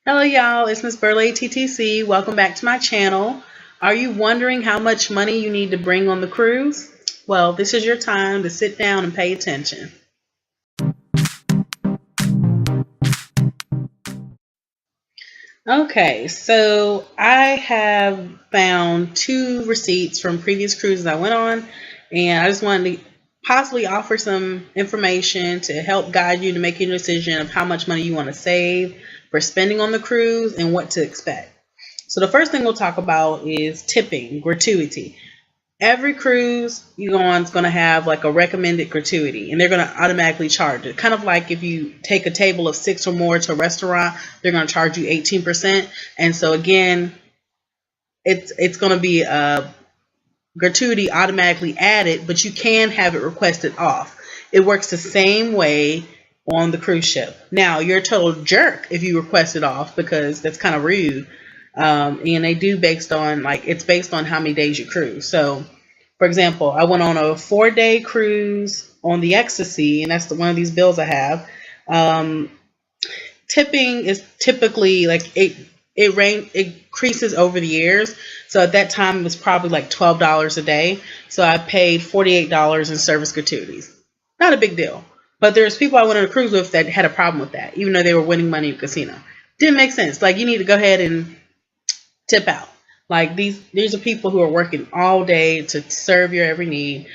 Hello, y'all. It's Miss Burley TTC. Welcome back to my channel. Are you wondering how much money you need to bring on the cruise? Well, this is your time to sit down and pay attention. Okay, so I have found two receipts from previous cruises I went on, and I just wanted to possibly offer some information to help guide you to making a decision of how much money you want to save for spending on the cruise and what to expect. So the first thing we'll talk about is tipping, gratuity. Every cruise you go on is going to have like a recommended gratuity, and they're going to automatically charge it. Kind of like if you take a table of 6 or more to a restaurant, they're going to charge you 18%. And so again, it's going to be a gratuity automatically added, but you can have it requested off. It works the same way on the cruise ship. Now, you're a total jerk if you request it off because that's kind of rude. And they do based on it's based on how many days you cruise. So, for example, I went on a 4-day cruise on the Ecstasy, and that's one of these bills I have. Tipping is typically it increases over the years. So at that time it was probably like $12 a day. So I paid $48 in service gratuities. Not a big deal. But there's people I went on a cruise with that had a problem with that, even though they were winning money in casino. Didn't make sense. Like, you need to go ahead and tip out. Like, these are people who are working all day to serve your every need.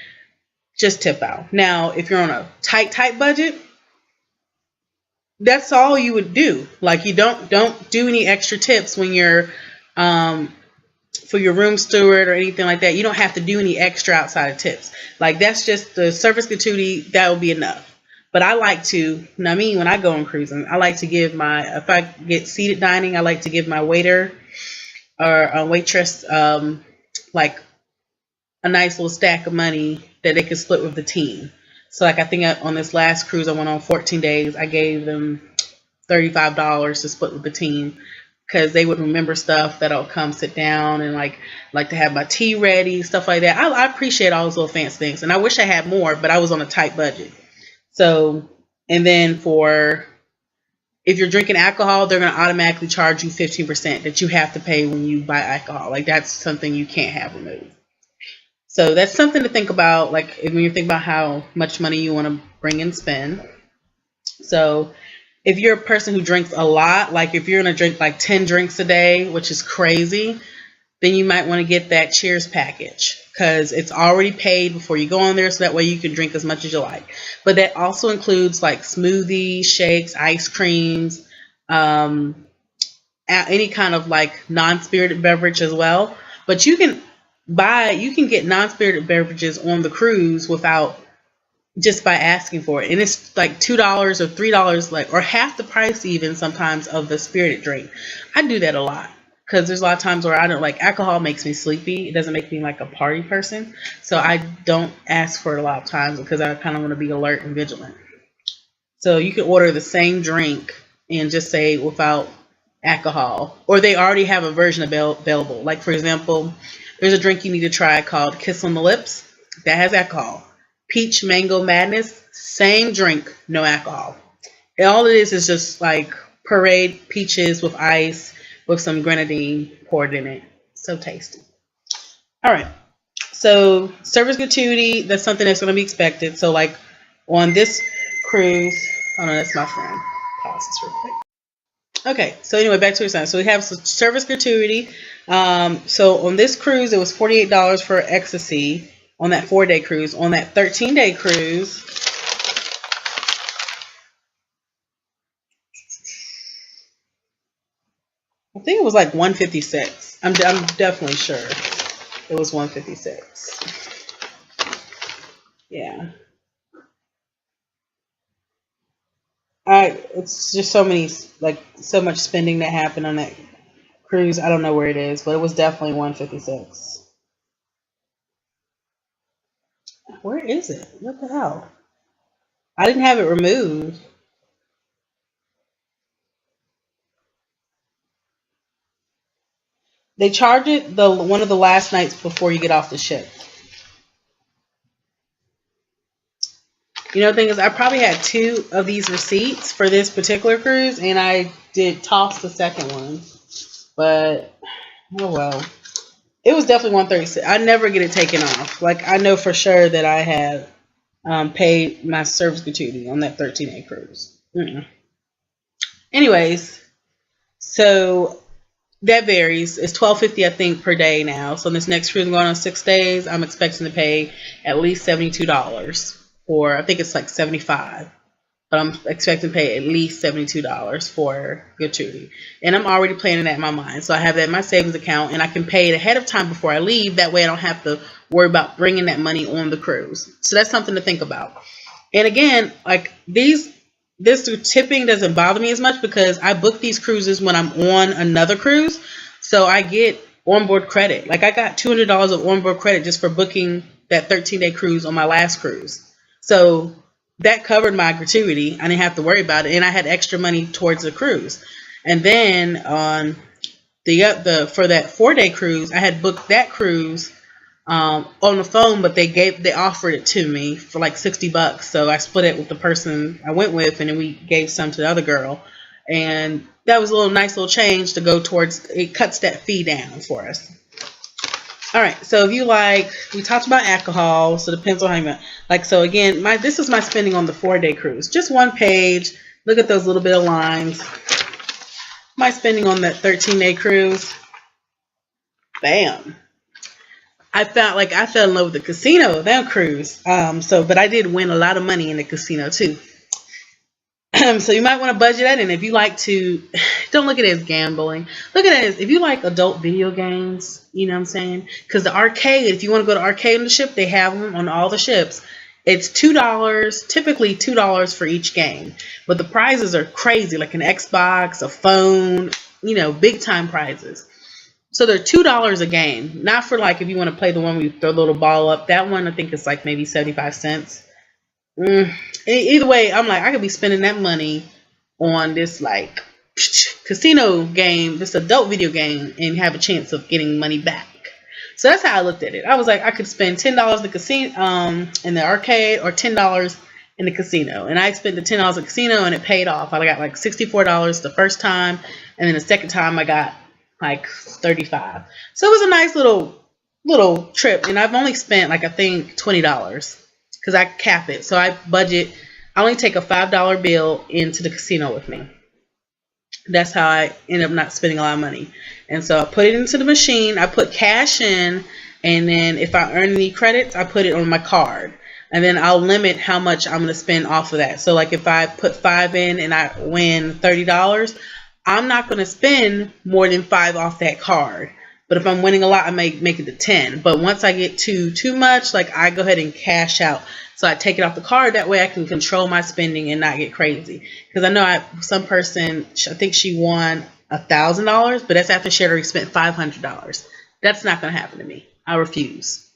Just tip out. Now, if you're on a tight budget, that's all you would do. Like, you don't do any extra tips when you're for your room steward or anything like that. You don't have to do any extra outside of tips. Like, that's just the service gratuity. That will be enough. But I like to, when I go on cruising, I like to give if I get seated dining, I like to give my waiter or a waitress like a nice little stack of money that they could split with the team. So like, I think on this last cruise I went on 14 days, I gave them $35 to split with the team because they would remember stuff that'll come sit down and like to have my tea ready, stuff like that. I appreciate all those little fancy things, and I wish I had more, but I was on a tight budget. So, and then if you're drinking alcohol, they're going to automatically charge you 15% that you have to pay when you buy alcohol. Like, that's something you can't have removed. So that's something to think about, like when you think about how much money you want to bring and spend. So if you're a person who drinks a lot, like if you're going to drink like 10 drinks a day, which is crazy, then you might want to get that Cheers package because it's already paid before you go on there, so that way you can drink as much as you like. But that also includes like smoothies, shakes, ice creams, any kind of like non-spirited beverage as well. But you can get non-spirited beverages on the cruise without just by asking for it, and it's like $2 or $3, like, or half the price even sometimes of the spirited drink. I do that a lot because there's a lot of times where I don't like alcohol. Makes me sleepy. It doesn't make me like a party person, so I don't ask for it a lot of times because I kind of want to be alert and vigilant. So you can order the same drink and just say without alcohol, or they already have a version available. Like, for example, there's a drink you need to try called Kiss on the Lips that has alcohol. Peach Mango Madness, same drink, no alcohol. And all it is just like pureed peaches with ice with some grenadine poured in it. So tasty. All right. So service gratuity, that's something that's going to be expected. So like on this cruise, oh no, that's my friend. Pause this real quick. Okay, so anyway, back to your sign. So we have service gratuity. So on this cruise, it was $48 for Ecstasy on that 4-day cruise. On that 13-day cruise, I think it was like $156. I'm definitely sure it was $156. Yeah. It's just so much spending that happened on that cruise. I don't know where it is, but it was definitely $156. Where is it? What the hell? I didn't have it removed. They charge it one of the last nights before you get off the ship. You know, the thing is, I probably had 2 of these receipts for this particular cruise, and I did toss the second one. But, oh well. It was definitely 136. I never get it taken off. Like, I know for sure that I have paid my service gratuity on that 13-day cruise. Anyways, so that varies. It's $12.50 I think per day now. So this next cruise I'm going on 6 days, I'm expecting to pay at least $72, or I think it's like $75. But I'm expecting to pay at least $72 for gratuity. And I'm already planning that in my mind. So I have that in my savings account, and I can pay it ahead of time before I leave. That way I don't have to worry about bringing that money on the cruise. So that's something to think about. And again, like this tipping doesn't bother me as much because I book these cruises when I'm on another cruise. So I get onboard credit. Like I got $200 of onboard credit just for booking that 13-day cruise on my last cruise. So that covered my gratuity. I didn't have to worry about it, and I had extra money towards the cruise. And then on for that 4-day cruise, I had booked that cruise on the phone, but they offered it to me for like $60. So I split it with the person I went with, and then we gave some to the other girl, and that was a nice little change to go towards. It cuts that fee down for us. All right, so if you like, we talked about alcohol, so depends on how you like. So again, this is my spending on the 4-day cruise. Just one page. Look at those little bit of lines. My spending on that 13-day cruise. Bam. I felt like I fell in love with the casino, that cruise. But I did win a lot of money in the casino too. So you might want to budget that in. If you like to, don't look at it as gambling. Look at it as if you like adult video games, you know what I'm saying? Because the arcade, if you want to go to arcade on the ship, they have them on all the ships. It's $2, typically $2 for each game. But the prizes are crazy, like an Xbox, a phone, big time prizes. So they're $2 a game. Not for like if you want to play the one where you throw a little ball up. That one I think is like maybe 75 cents. Either way, I'm like, I could be spending that money on this like casino game, this adult video game, and have a chance of getting money back. So that's how I looked at it. I was like, I could spend $10 in the casino, in the arcade, or $10 in the casino. And I spent the $10 in the casino, and it paid off. I got like $64 the first time, and then the second time I got like $35. So it was a nice little trip, and I've only spent like I think $20. Because I cap it. So I only take a $5 bill into the casino with me. That's how I end up not spending a lot of money. And so I put it into the machine. I put cash in. And then if I earn any credits, I put it on my card. And then I'll limit how much I'm going to spend off of that. So like if I put $5 in and I win $30, I'm not going to spend more than $5 off that card. But if I'm winning a lot, I may make it to 10. But once I get too much, like I go ahead and cash out. So I take it off the card. That way I can control my spending and not get crazy. Because I know some person, I think she won $1,000, but that's after she had already spent $500. That's not going to happen to me. I refuse.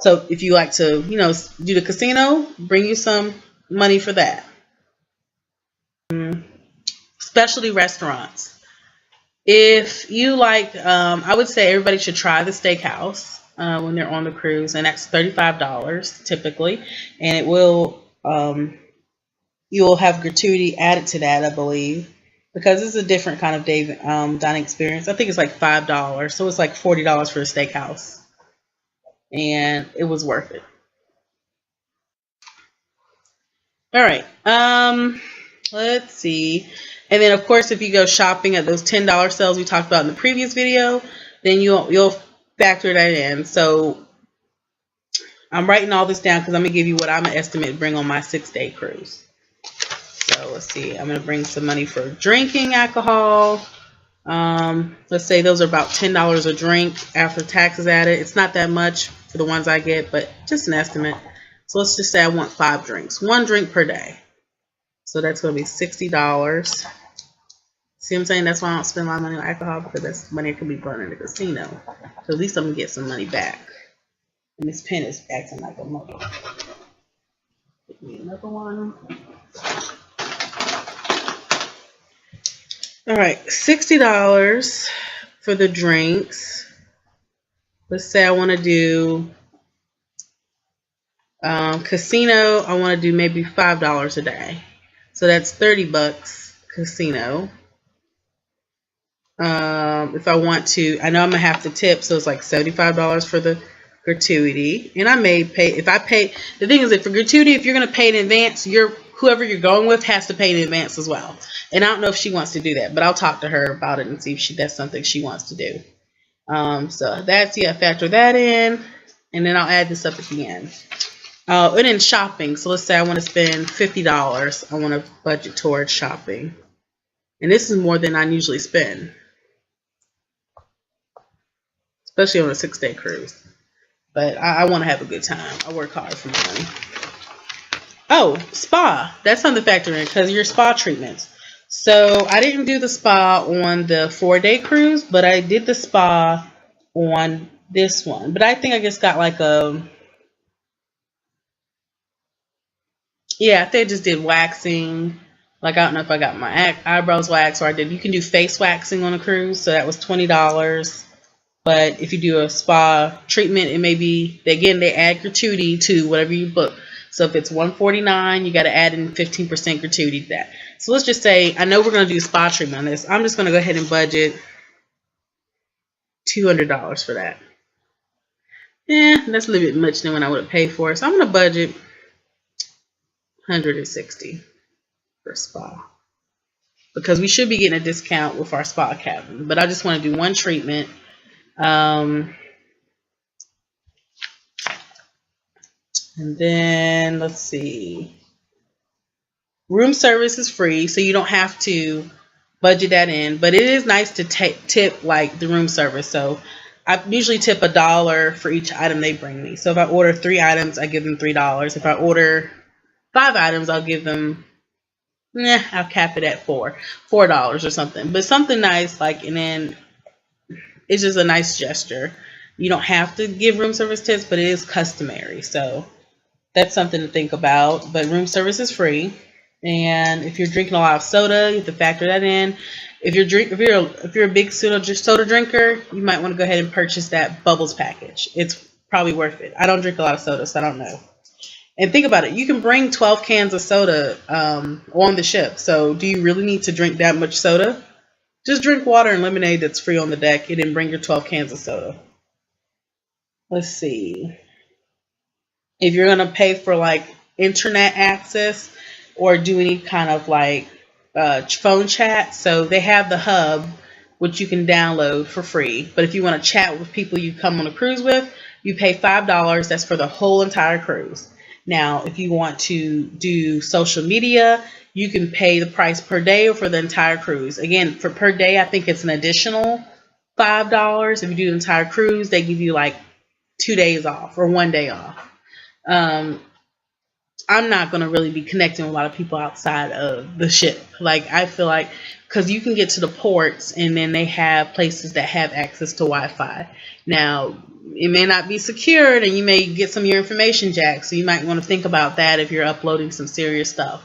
So if you like to, do the casino, bring you some money for that. Specialty restaurants. If you like, I would say everybody should try the steakhouse when they're on the cruise, and that's $35 typically, and it will, you'll have gratuity added to that, I believe, because it's a different kind of dining experience. I think it's like $5, so it's like $40 for a steakhouse, and it was worth it. All right, let's see. And then, of course, if you go shopping at those $10 sales we talked about in the previous video, then you'll factor that in. So I'm writing all this down because I'm going to give you what I'm going to estimate to bring on my 6-day cruise. So let's see. I'm going to bring some money for drinking alcohol. Let's say those are about $10 a drink after taxes added. It's not that much for the ones I get, but just an estimate. So let's just say I want 5 drinks. 1 drink per day. So that's going to be $60. See what I'm saying? That's why I don't spend a lot of money on alcohol, because that's money that can be burned in the casino. So at least I'm going to get some money back. And this pen is acting like a mother. Give me another one. All right, $60 for the drinks. Let's say I want to do Casino, I want to do maybe $5 a day. So that's $30 casino. If I want to, I know I'm gonna have to tip, so it's like $75 for the gratuity. And I may pay, if I pay, the thing is that for gratuity, if you're gonna pay in advance, whoever you're going with has to pay in advance as well. And I don't know if she wants to do that, but I'll talk to her about it and see if that's something she wants to do. So that's, yeah, factor that in, and then I'll add this up at the end. And then shopping. So let's say I want to spend $50. I want to budget towards shopping. And this is more than I usually spend, especially on a 6-day cruise. But I want to have a good time. I work hard for my money. Oh, spa. That's something to factor in because your spa treatments. So I didn't do the spa on the 4-day cruise, but I did the spa on this one. But I think I just got like a, yeah, I think I just did waxing. Like, I don't know if I got my eyebrows waxed or I did. You can do face waxing on a cruise, so that was $20. But if you do a spa treatment, it may be, again, they add gratuity to whatever you book. So if it's $149, you got to add in 15% gratuity to that. So let's just say, I know we're going to do spa treatment on this. I'm just going to go ahead and budget $200 for that. That's a little bit much than what I would have paid for. So I'm going to budget $160 for spa, because we should be getting a discount with our spa cabin. But I just want to do one treatment. And then let's see, room service is free, so you don't have to budget that in, but it is nice to tip like the room service. So I usually tip $1 for each item they bring me. So if I order 3 items, I give them $3. If I order 5 items, I'll give them, I'll cap it at $4 or something. But something nice, like, and then it's just a nice gesture. You don't have to give room service tips, but it is customary. So that's something to think about. But room service is free. And if you're drinking a lot of soda, you have to factor that in. If you're a big soda drinker, you might want to go ahead and purchase that Bubbles package. It's probably worth it. I don't drink a lot of soda, so I don't know. And think about it. You can bring 12 cans of soda on the ship. So do you really need to drink that much soda? Just drink water and lemonade that's free on the deck, and then bring your 12 cans of soda. Let's see. If you're going to pay for like internet access or do any kind of like phone chat, so they have the hub, which you can download for free. But if you want to chat with people you come on a cruise with, you pay $5. That's for the whole entire cruise. Now, if you want to do social media, you can pay the price per day or for the entire cruise. Again, for per day, I think it's an additional $5. If you do the entire cruise, they give you like 2 days off or 1 day off. I'm not going to really be connecting with a lot of people outside of the ship. Like, I feel like, because you can get to the ports and then they have places that have access to Wi-Fi. Now, it may not be secured and you may get some of your information jacked. So you might want to think about that if you're uploading some serious stuff.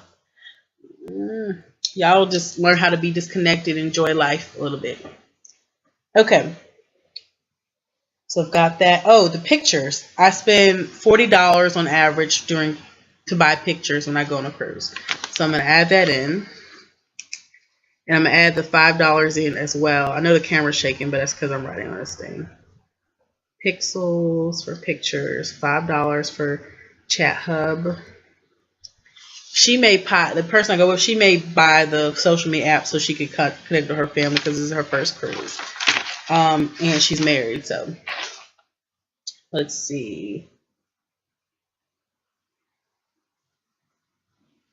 Y'all just learn how to be disconnected, enjoy life a little bit. Okay. So I've got that. Oh, the pictures. I spend $40 on average to buy pictures when I go on a cruise. So I'm going to add that in. And I'm going to add the $5 in as well. I know the camera's shaking, but that's because I'm writing on this thing. Pixels for pictures. $5 for Chat Hub. The person I go with, she may buy the social media app so she could connect to her family because this is her first cruise. And she's married, so let's see.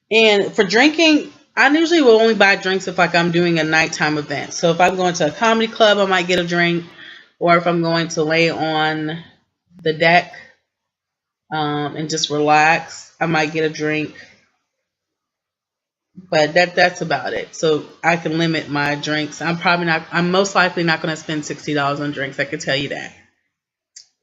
And for drinking, I usually will only buy drinks if like I'm doing a nighttime event. So if I'm going to a comedy club, I might get a drink. Or if I'm going to lay on the deck and just relax, I might get a drink. But that's about it. So I can limit my drinks. I'm most likely not going to spend $60 on drinks. I can tell you that.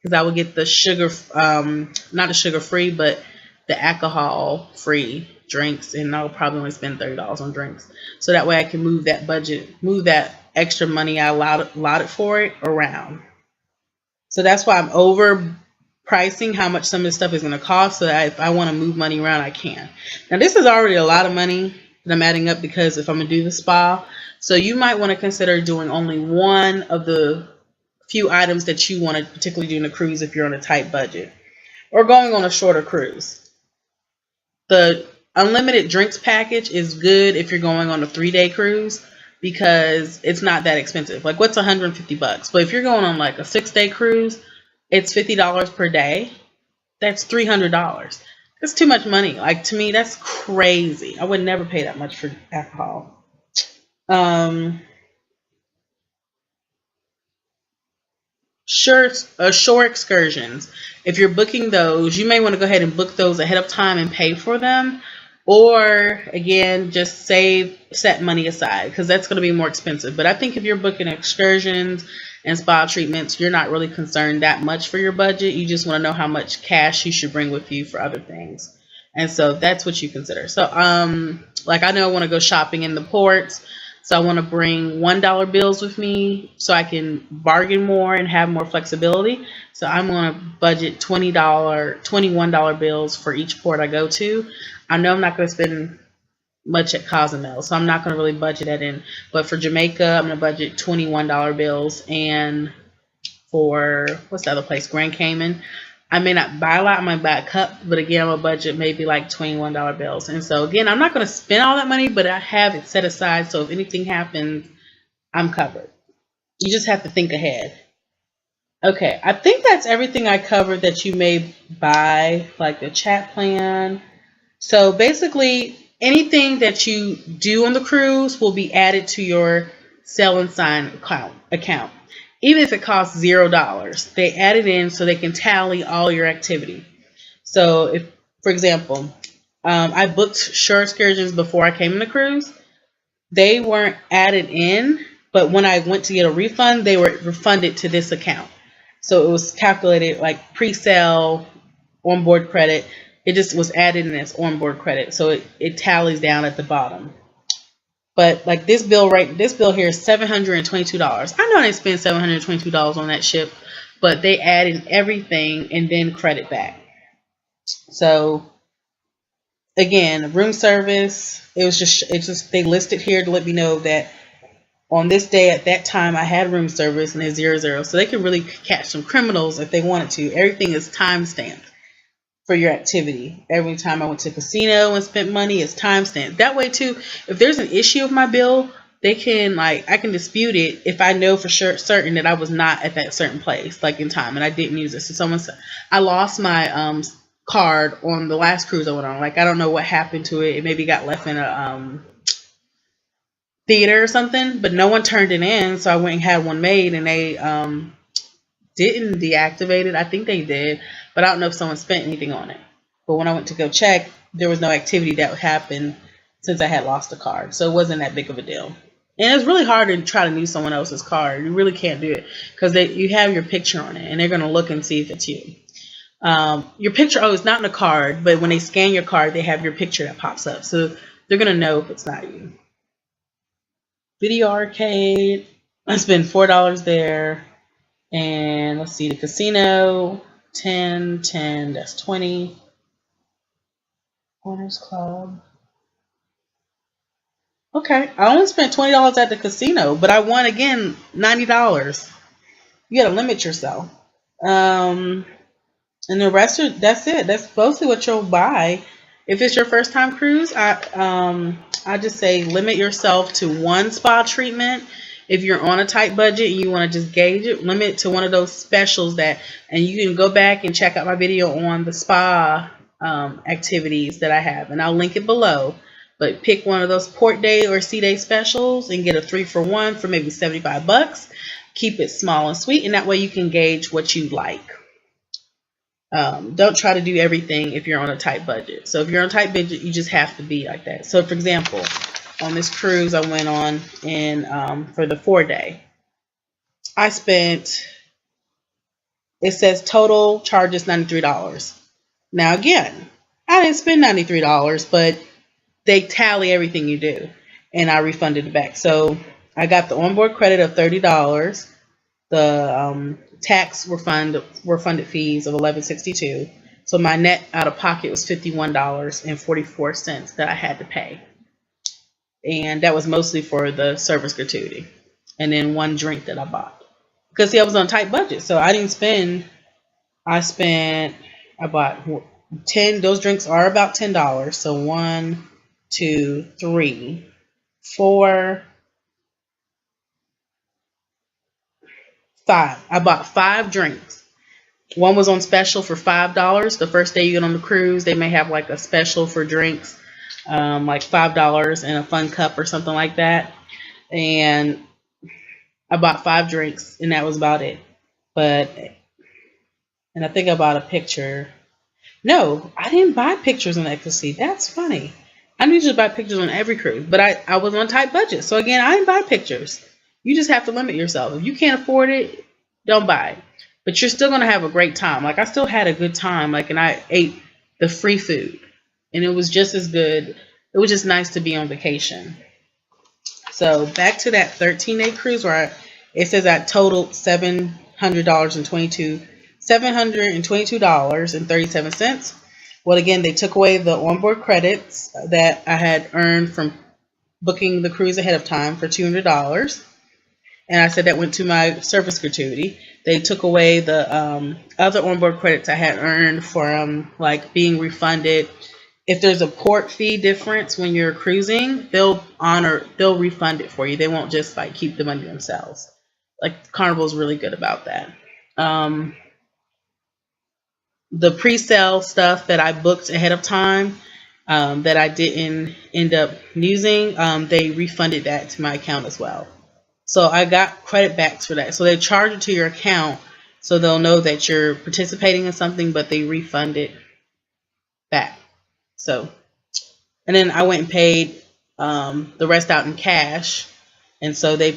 Because I will get the sugar, not the sugar free, but the alcohol free drinks. And I'll probably only spend $30 on drinks. So that way I can move that budget, move that extra money I allotted for it around. So that's why I'm over pricing how much some of this stuff is going to cost, so that if I want to move money around, I can. Now, this is already a lot of money that I'm adding up, because if I'm going to do the spa, so you might want to consider doing only one of the few items that you want to particularly do in a cruise if you're on a tight budget, or going on a shorter cruise. The unlimited drinks package is good if you're going on a 3-day cruise, because it's not that expensive. Like, what's $150? But if you're going on like a 6-day cruise, it's $50 per day. That's $300. That's too much money. Like, to me, that's crazy. I would never pay that much for alcohol. Shore excursions. If you're booking those, you may want to go ahead and book those ahead of time and pay for them. Or, again, just set money aside, because that's going to be more expensive. But I think if you're booking excursions and spa treatments, you're not really concerned that much for your budget. You just want to know how much cash you should bring with you for other things. And so that's what you consider. So, like, I know I want to go shopping in the ports. So I want to bring $1 bills with me so I can bargain more and have more flexibility. So I'm going to budget $21 bills for each port I go to. I know I'm not going to spend much at Cozumel, so I'm not going to really budget that in. But for Jamaica, I'm going to budget $21 bills. And for, what's the other place? Grand Cayman. I may not buy a lot, I might buy a cup, but again, I'm going to budget maybe like $21 bills. And so again, I'm not going to spend all that money, but I have it set aside, so if anything happens, I'm covered. You just have to think ahead. Okay, I think that's everything I covered that you may buy, like the chat plan. So basically, anything that you do on the cruise will be added to your Sell and Sign account. Even if it costs $0, they add it in so they can tally all your activity. So if, for example, I booked shore excursions before I came on the cruise, they weren't added in, but when I went to get a refund, they were refunded to this account. So it was calculated like pre-sale, onboard credit. It just was added in as onboard credit. So it tallies down at the bottom. But like this bill here is $722. I know I didn't spend $722 on that ship, but they add in everything and then credit back. So again, room service, it's just they listed here to let me know that on this day at that time I had room service, and it's 00. So they can really catch some criminals if they wanted to. Everything is time stamped for your activity. Every time I went to a casino and spent money, it's timestamped. That way too, if there's an issue with my bill, they can I can dispute it if I know for sure certain that I was not at that certain place like in time and I didn't use it. So someone said I lost my card on the last cruise I went on. Like, I don't know what happened to it. It maybe got left in a theater or something, but no one turned it in. So I went and had one made, and they didn't deactivate it. I think they did, but I don't know if someone spent anything on it. But when I went to go check, there was no activity that happened since I had lost a card. So it wasn't that big of a deal. And it's really hard to try to use someone else's card. You really can't do it because you have your picture on it, and they're going to look and see if it's you. Your picture, it's not in a card, but when they scan your card, they have your picture that pops up. So they're going to know if it's not you. Video arcade, I spent $4 there. And let's see, the casino, 10, that's 20. Owners Club. Okay, I only spent $20 at the casino, but I won again $90. You gotta limit yourself. And the rest that's it. That's mostly what you'll buy. If it's your first time cruise, I just say limit yourself to one spa treatment. If you're on a tight budget and you want to just gauge it, limit it to one of those specials and you can go back and check out my video on the spa activities that I have, and I'll link it below. But pick one of those port day or sea day specials and get a 3-for-1 for maybe $75. Keep it small and sweet, and that way you can gauge what you like. Don't try to do everything if you're on a tight budget. So if you're on a tight budget, you just have to be like that. So for example, on this cruise I went on for the 4-day, I spent, it says total charges $93. Now again, I didn't spend $93, but they tally everything you do, and I refunded it back. So I got the onboard credit of $30, the tax refunded fees of $11.62. So my net out of pocket was $51.44 that I had to pay, and that was mostly for the service gratuity, and then one drink that I bought. Because see, I was on a tight budget, so I didn't spend. I bought 10. Those drinks are about $10. So 1, 2, 3, 4, 5. I bought 5 drinks. One was on special for $5. The first day you get on the cruise, they may have like a special for drinks, like $5 and a fun cup or something like that. And I bought 5 drinks, and that was about it. And I think I bought a picture. No, I didn't buy pictures on Ecstasy. That's funny. I usually buy pictures on every cruise, but I was on a tight budget. So again, I didn't buy pictures. You just have to limit yourself. If you can't afford it, don't buy it. But you're still going to have a great time. Like, I still had a good time. Like, and I ate the free food, and it was just as good. It was just nice to be on vacation. So back to that 13-day cruise where it says I totaled $722.37. Well, again, they took away the onboard credits that I had earned from booking the cruise ahead of time for $200. And I said that went to my service gratuity. They took away the other onboard credits I had earned from like being refunded. If there's a port fee difference when you're cruising, they'll refund it for you. They won't just like keep the money themselves. Like, Carnival's really good about that. The pre-sale stuff that I booked ahead of time that I didn't end up using, they refunded that to my account as well. So I got credit backs for that. So they charge it to your account, so they'll know that you're participating in something, but they refund it back. So, and then I went and paid the rest out in cash. And so they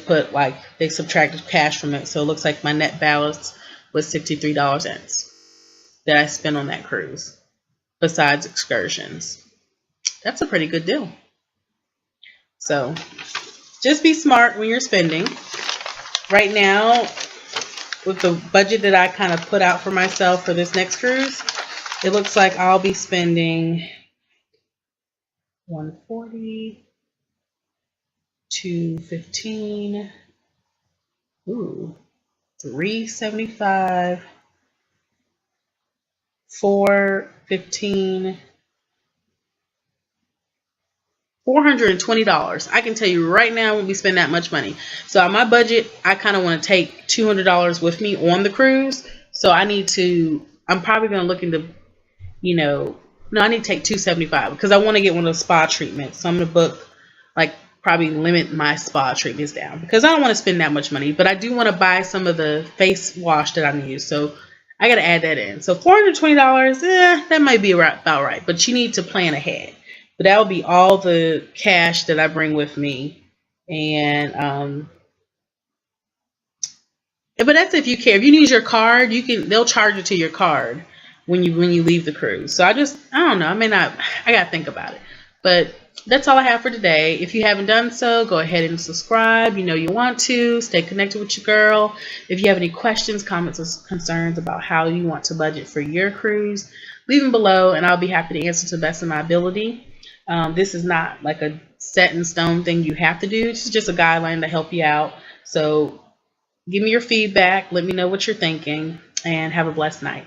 subtracted cash from it. So it looks like my net balance was $63 that I spent on that cruise, besides excursions. That's a pretty good deal. So just be smart when you're spending. Right now, with the budget that I kind of put out for myself for this next cruise, it looks like I'll be spending $140, $215, $375, $415, $420. I can tell you right now, I won't be spending that much money. So on my budget, I kind of want to take $200 with me on the cruise. So I'm probably going to look into, I need to take $275 because I want to get one of those spa treatments. So I'm going to book, probably limit my spa treatments down because I don't want to spend that much money. But I do want to buy some of the face wash that I need. So I got to add that in. So $420, that might be about right. But you need to plan ahead. But that will be all the cash that I bring with me. And but that's if you care. If you use your card, they'll charge it to your card when you leave the cruise. So I don't know. I gotta think about it. But that's all I have for today. If you haven't done so, go ahead and subscribe. You want to. Stay connected with your girl. If you have any questions, comments, or concerns about how you want to budget for your cruise, leave them below and I'll be happy to answer to the best of my ability. This is not like a set in stone thing you have to do. It's just a guideline to help you out. So give me your feedback. Let me know what you're thinking and have a blessed night.